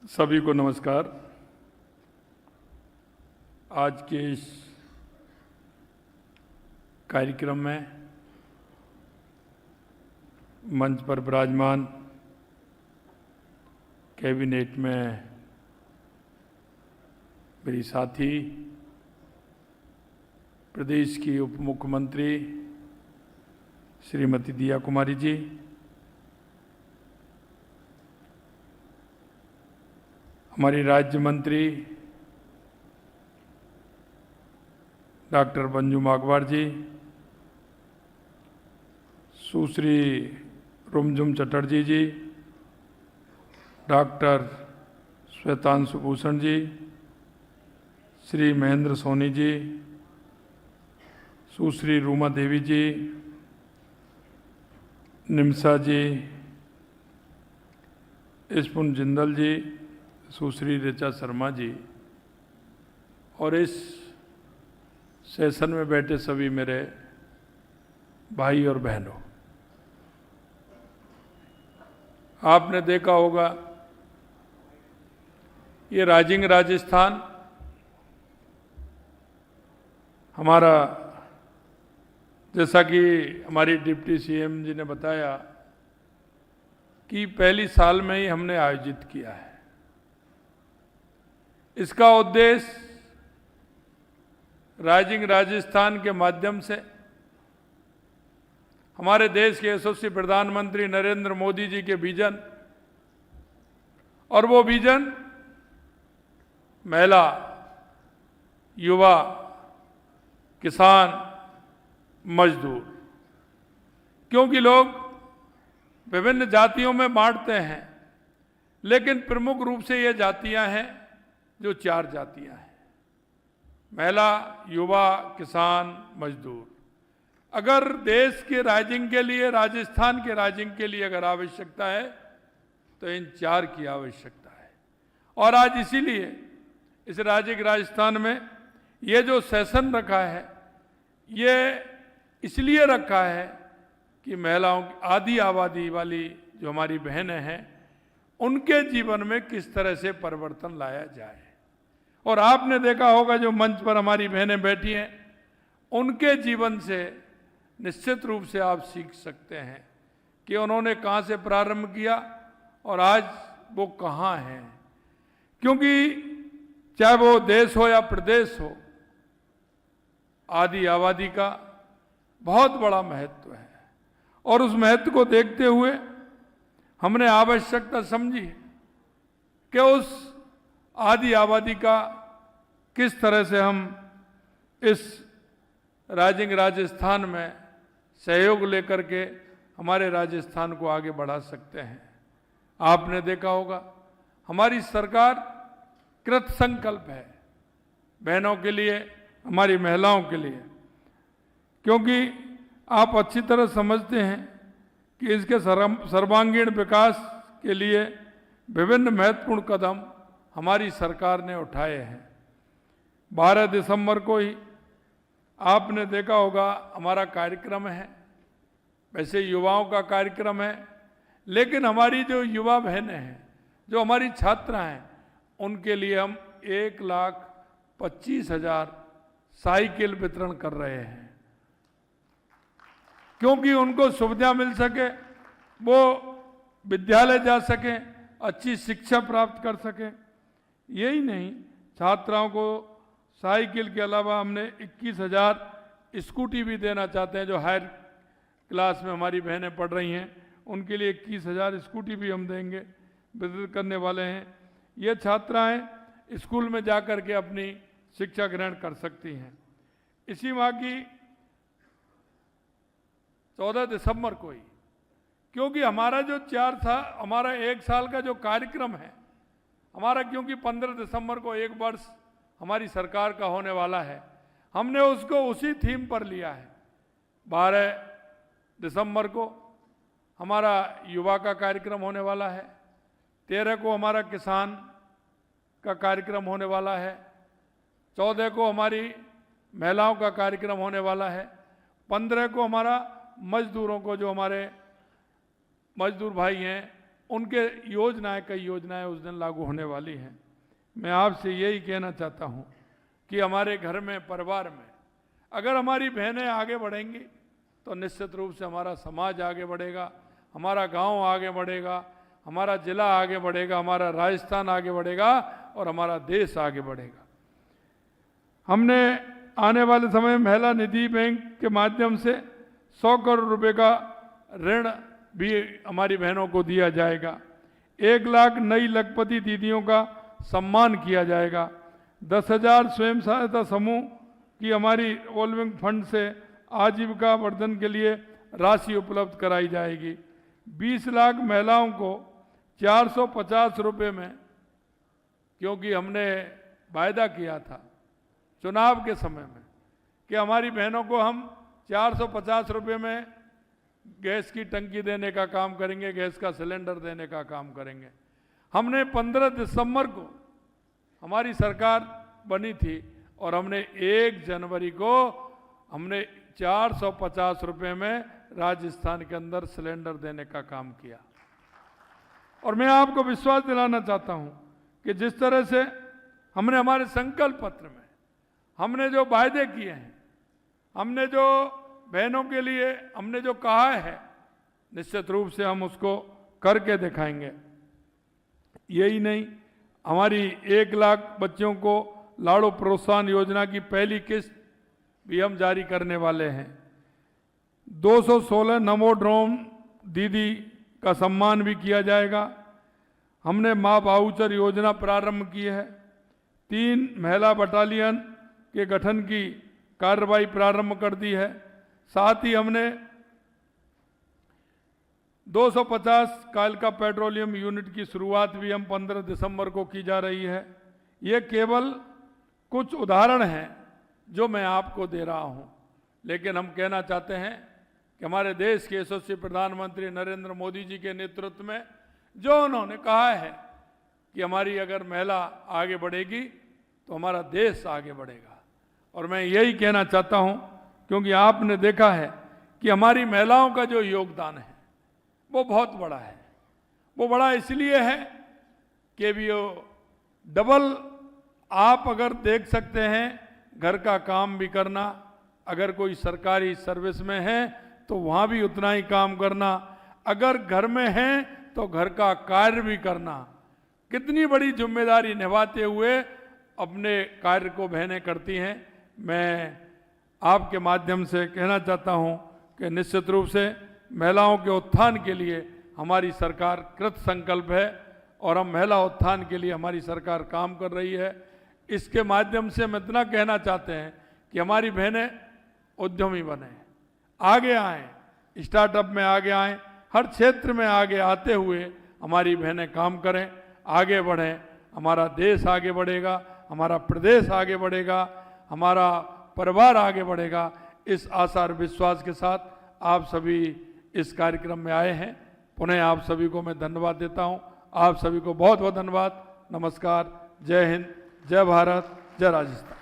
सभी को नमस्कार। आज के इस कार्यक्रम में मंच पर विराजमान कैबिनेट में मेरी साथी प्रदेश की उप मुख्यमंत्री श्रीमती दिया कुमारी जी, हमारी राज्य मंत्री डॉक्टर मंजू माघवार जी, सुश्री रुमझुम चटर्जी जी, डॉक्टर श्वेतांशु भूषण जी, श्री महेंद्र सोनी जी, सुश्री रूमा देवी जी, निमसा जी, इस्पुन जिंदल जी, सुश्री ऋचा शर्मा जी और इस सेशन में बैठे सभी मेरे भाई और बहनों, आपने देखा होगा ये राजिंग राजस्थान हमारा, जैसा कि हमारी डिप्टी सीएम जी ने बताया कि पहली साल में ही हमने आयोजित किया है। इसका उद्देश्य राइजिंग राजस्थान के माध्यम से हमारे देश के यशस्वी प्रधानमंत्री नरेंद्र मोदी जी के विजन, और वो विजन महिला, युवा, किसान, मजदूर, क्योंकि लोग विभिन्न जातियों में बांटते हैं, लेकिन प्रमुख रूप से ये जातियां हैं जो 4 जातियां हैं: महिला, युवा, किसान, मजदूर। अगर देश के राइजिंग के लिए, राजस्थान के राइजिंग के लिए अगर आवश्यकता है तो इन 4 की आवश्यकता है। और आज इसीलिए इस राजिंग राजस्थान में ये जो सेशन रखा है, ये इसलिए रखा है कि महिलाओं की आधी आबादी वाली जो हमारी बहनें हैं, उनके जीवन में किस तरह से परिवर्तन लाया जाए। और आपने देखा होगा जो मंच पर हमारी बहनें बैठी हैं, उनके जीवन से निश्चित रूप से आप सीख सकते हैं कि उन्होंने कहाँ से प्रारंभ किया और आज वो कहाँ हैं। क्योंकि चाहे वो देश हो या प्रदेश हो, आधी आबादी का बहुत बड़ा महत्व है। और उस महत्व को देखते हुए हमने आवश्यकता समझी कि उस आधी आबादी का किस तरह से हम इस राइजिंग राजस्थान में सहयोग लेकर के हमारे राजस्थान को आगे बढ़ा सकते हैं। आपने देखा होगा हमारी सरकार कृत संकल्प है बहनों के लिए, हमारी महिलाओं के लिए, क्योंकि आप अच्छी तरह समझते हैं कि इसके सर्वांगीण विकास के लिए विभिन्न महत्वपूर्ण कदम हमारी सरकार ने उठाए हैं। 12 दिसंबर को ही आपने देखा होगा हमारा कार्यक्रम है, वैसे युवाओं का कार्यक्रम है, लेकिन हमारी जो युवा बहनें हैं, जो हमारी छात्रा हैं, उनके लिए हम 1,25,000 साइकिल वितरण कर रहे हैं, क्योंकि उनको सुविधा मिल सके, वो विद्यालय जा सकें, अच्छी शिक्षा प्राप्त कर सकें। यही नहीं, छात्राओं को साइकिल के अलावा हमने 21,000 स्कूटी भी देना चाहते हैं। जो हायर क्लास में हमारी बहनें पढ़ रही हैं, उनके लिए 21,000 स्कूटी भी हम देंगे, वितरित करने वाले हैं। ये छात्राएं स्कूल में जाकर के अपनी शिक्षा ग्रहण कर सकती हैं। इसी माह की 14 दिसंबर को ही, क्योंकि हमारा जो 1 साल का जो कार्यक्रम है हमारा, क्योंकि 15 दिसंबर को 1 वर्ष हमारी सरकार का होने वाला है, हमने उसको उसी थीम पर लिया है। 12 दिसंबर को हमारा युवा का कार्यक्रम होने वाला है, 13 को हमारा किसान का कार्यक्रम होने वाला है, 14 को हमारी महिलाओं का कार्यक्रम होने वाला है, 15 को हमारा मजदूरों को, जो हमारे मजदूर भाई हैं, उनके योजनाएं, कई योजनाएं उस दिन लागू होने वाली हैं। मैं आपसे यही कहना चाहता हूं कि हमारे घर में, परिवार में अगर हमारी बहनें आगे बढ़ेंगी तो निश्चित रूप से हमारा समाज आगे बढ़ेगा, हमारा गांव आगे बढ़ेगा, हमारा जिला आगे बढ़ेगा, हमारा राजस्थान आगे बढ़ेगा और हमारा देश आगे बढ़ेगा। हमने आने वाले समय में महिला निधि बैंक के माध्यम से 100 करोड़ रुपए का ऋण भी हमारी बहनों को दिया जाएगा। 1 लाख नई लखपति दीदियों का सम्मान किया जाएगा। 10,000 स्वयं सहायता समूह की हमारी रिवॉल्विंग फंड से आजीविका वर्धन के लिए राशि उपलब्ध कराई जाएगी। 20 लाख महिलाओं को 450 रुपये में, क्योंकि हमने वायदा किया था चुनाव के समय में कि हमारी बहनों को हम 450 रुपये में गैस की टंकी देने का काम करेंगे, गैस का सिलेंडर देने का काम करेंगे। हमने 15 दिसंबर को हमारी सरकार बनी थी और हमने 1 जनवरी को हमने 450 रुपये में राजस्थान के अंदर सिलेंडर देने का काम किया। और मैं आपको विश्वास दिलाना चाहता हूं कि जिस तरह से हमने हमारे संकल्प पत्र में हमने जो वायदे किए हैं, हमने जो बहनों के लिए हमने जो कहा है, निश्चित रूप से हम उसको करके दिखाएंगे। यही नहीं, हमारी 1 लाख बच्चों को लाड़ो प्रोत्साहन योजना की पहली किस्त भी हम जारी करने वाले हैं। 216 नमो ड्रोन दीदी का सम्मान भी किया जाएगा। हमने माँ वाउचर योजना प्रारंभ की है। 3 महिला बटालियन के गठन की कार्रवाई प्रारंभ कर दी है। साथ ही हमने 250 कालिका पेट्रोलियम यूनिट की शुरुआत भी हम 15 दिसंबर को की जा रही है। ये केवल कुछ उदाहरण हैं जो मैं आपको दे रहा हूं, लेकिन हम कहना चाहते हैं कि हमारे देश के यशस्वी प्रधानमंत्री नरेंद्र मोदी जी के नेतृत्व में जो उन्होंने कहा है कि हमारी अगर महिला आगे बढ़ेगी तो हमारा देश आगे बढ़ेगा। और मैं यही कहना चाहता हूं, क्योंकि आपने देखा है कि हमारी महिलाओं का जो योगदान है वो बहुत बड़ा है। वो बड़ा इसलिए है कि भी डबल, आप अगर देख सकते हैं, घर का काम भी करना, अगर कोई सरकारी सर्विस में है तो वहाँ भी उतना ही काम करना, अगर घर में है तो घर का कार्य भी करना, कितनी बड़ी जिम्मेदारी निभाते हुए अपने कार्य को बहनें करती हैं। मैं आपके माध्यम से कहना चाहता हूं कि निश्चित रूप से महिलाओं के उत्थान के लिए हमारी सरकार कृत संकल्प है और हम महिला उत्थान के लिए हमारी सरकार काम कर रही है। इसके माध्यम से हम इतना कहना चाहते हैं कि हमारी बहनें उद्यमी बने, आगे आएँ, स्टार्टअप में आगे आएँ, हर क्षेत्र में आगे आते हुए हमारी बहनें काम करें, आगे बढ़ें। हमारा देश आगे बढ़ेगा, हमारा प्रदेश आगे बढ़ेगा, हमारा परिवार आगे बढ़ेगा। इस आशा और विश्वास के साथ आप सभी इस कार्यक्रम में आए हैं। पुनः आप सभी को मैं धन्यवाद देता हूं। आप सभी को बहुत बहुत धन्यवाद। नमस्कार। जय हिंद, जय भारत, जय राजस्थान।